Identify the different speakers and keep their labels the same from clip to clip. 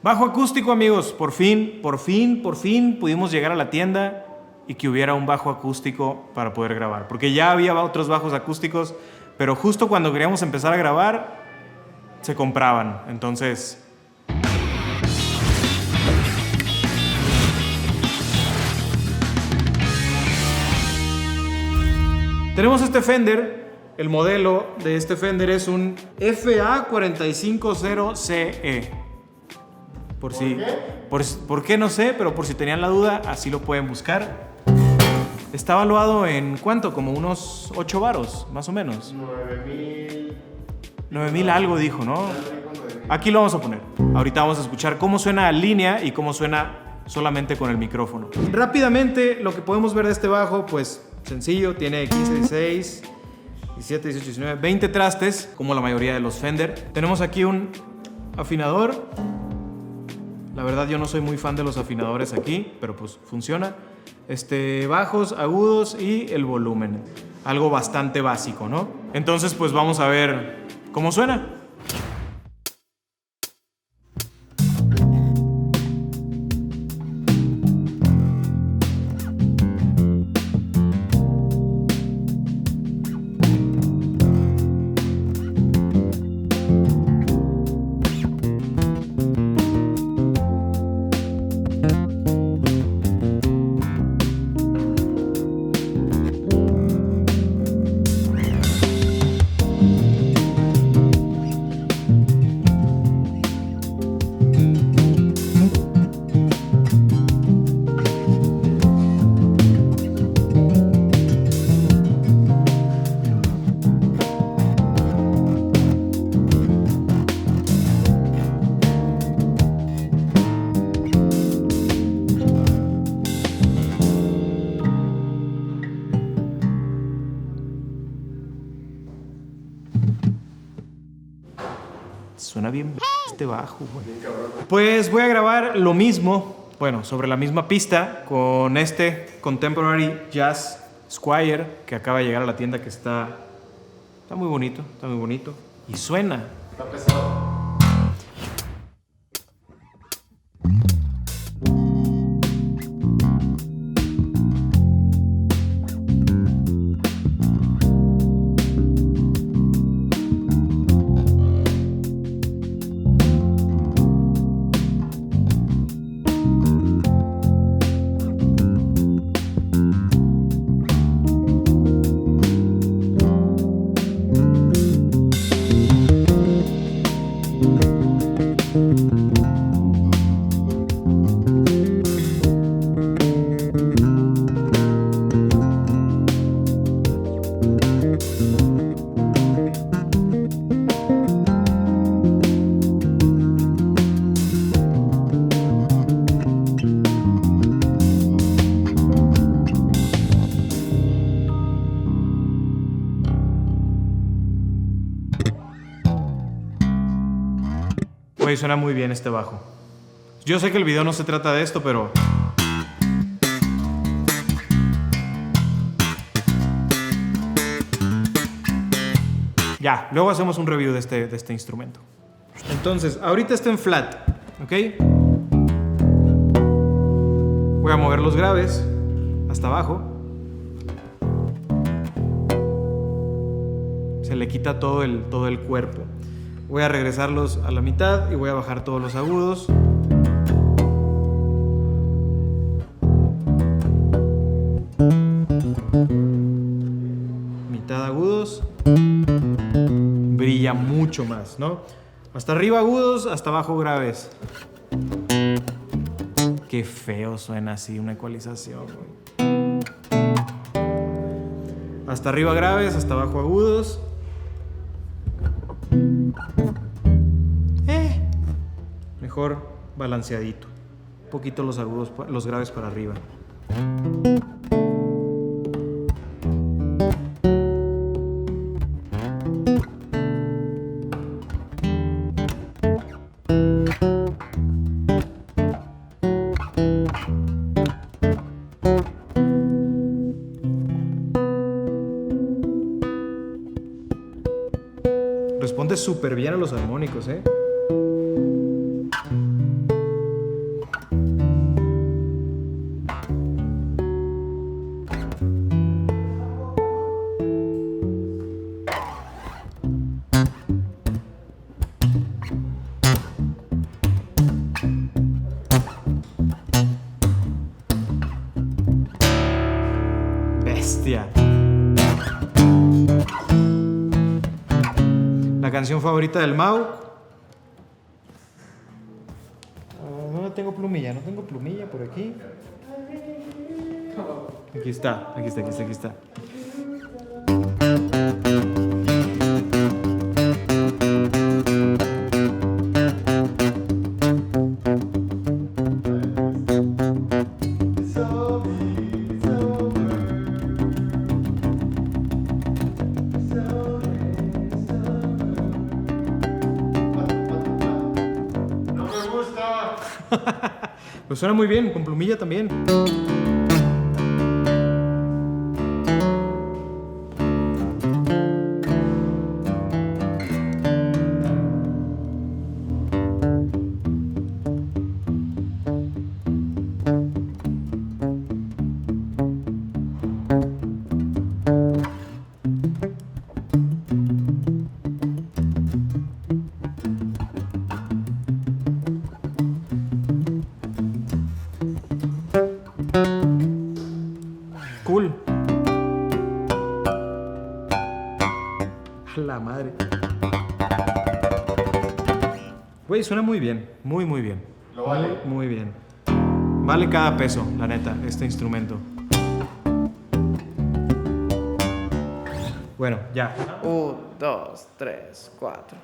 Speaker 1: Bajo acústico, amigos. Por fin pudimos llegar a la tienda y que hubiera un bajo acústico para poder grabar. Porque ya había otros bajos acústicos, pero justo cuando queríamos empezar a grabar, se compraban. Entonces... tenemos este Fender. El modelo de este Fender es un FA450CE. ¿Por qué? No sé, pero por si tenían la duda, así lo pueden buscar. Está evaluado en ¿cuánto? Como unos 8 varos, más o menos. 9,000 algo dijo, ¿no? Aquí lo vamos a poner. Ahorita vamos a escuchar cómo suena en línea y cómo suena solamente con el micrófono. Rápidamente, lo que podemos ver de este bajo, pues sencillo, tiene 15, 16, 17, 18, 19, 20 trastes, como la mayoría de los Fender. Tenemos aquí un afinador. La verdad yo no soy muy fan de los afinadores aquí, pero pues funciona. Bajos, agudos y el volumen. Algo bastante básico, ¿no? Entonces pues vamos a ver cómo suena. Suena bien este bajo, güey. Pues voy a grabar lo mismo, bueno, sobre la misma pista con este Contemporary Jazz Squier que acaba de llegar a la tienda, que está muy bonito, y suena.
Speaker 2: Está pesado.
Speaker 1: Güey, suena muy bien este bajo. Yo sé que el video no se trata de esto, pero... ya, luego hacemos un review de este instrumento. Entonces, ahorita está en flat, ¿ok? Voy a mover los graves hasta abajo. Se le quita todo el cuerpo. Voy a regresarlos a la mitad y voy a bajar todos los agudos. Mitad agudos. Brilla mucho más, ¿no? Hasta arriba agudos, hasta abajo graves. Qué feo suena así una ecualización, güey. Hasta arriba graves, hasta abajo agudos. Mejor balanceadito. Un poquito los agudos, los graves para arriba. Responde súper bien a los armónicos, ¿eh? canción favorita del Mau. No tengo plumilla, no tengo plumilla por aquí. Aquí está. Pues suena muy bien, con plumilla también. Cool. A la madre. Güey, suena muy bien. Muy bien.
Speaker 2: Lo vale.
Speaker 1: Muy bien. Vale cada peso, la neta, este instrumento. Bueno, ya.
Speaker 3: 1, 2, 3, 4.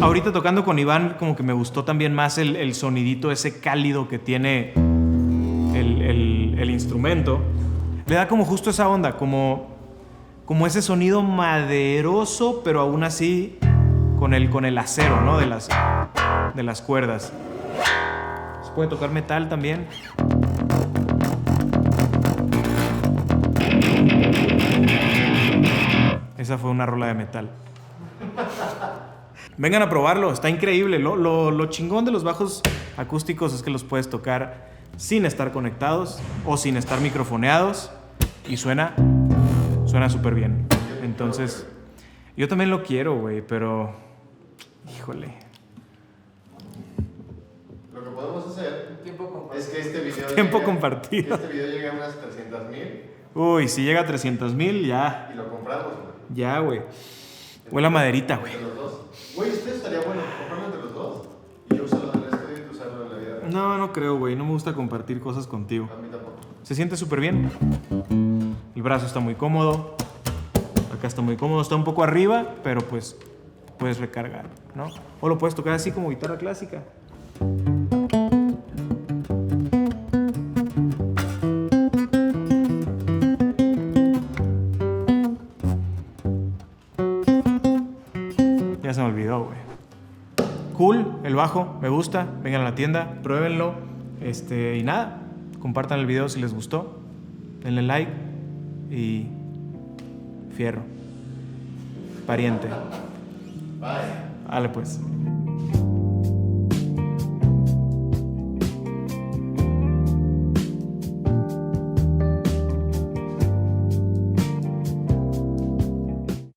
Speaker 1: Ahorita tocando con Iván, como que me gustó también más el sonidito ese cálido que tiene el instrumento. Le da como justo esa onda, como ese sonido maderoso, pero aún así con el acero, ¿no? De las cuerdas. Se puede tocar metal también. Esa fue una rola de metal. Vengan a probarlo, está increíble. Lo chingón de los bajos acústicos es que los puedes tocar sin estar conectados o sin estar microfoneados y suena súper bien. Entonces, yo también lo quiero, güey, pero híjole.
Speaker 2: Lo que podemos hacer es que este video
Speaker 1: compartido.
Speaker 2: Este video llegue a unas 300,000.
Speaker 1: Uy, si llega a 300,000, ya.
Speaker 2: Y lo compramos, güey.
Speaker 1: Ya, güey. Huele a maderita, güey.
Speaker 2: Entre los dos. Güey, esto estaría bueno, comprarlo entre los dos. Y yo usarlo en el estudio y tú usarlo en la vida real.
Speaker 1: No creo, güey. No me gusta compartir cosas contigo.
Speaker 2: A mí tampoco.
Speaker 1: Se siente súper bien. El brazo está muy cómodo. Acá está muy cómodo. Está un poco arriba, pero pues puedes recargar, ¿no? O lo puedes tocar así como guitarra clásica. Ya se me olvidó, güey. Cool, el bajo, me gusta. Vengan a la tienda, pruébenlo. Y nada, compartan el video si les gustó. Denle like y fierro. Pariente.
Speaker 2: Bye.
Speaker 1: Dale pues.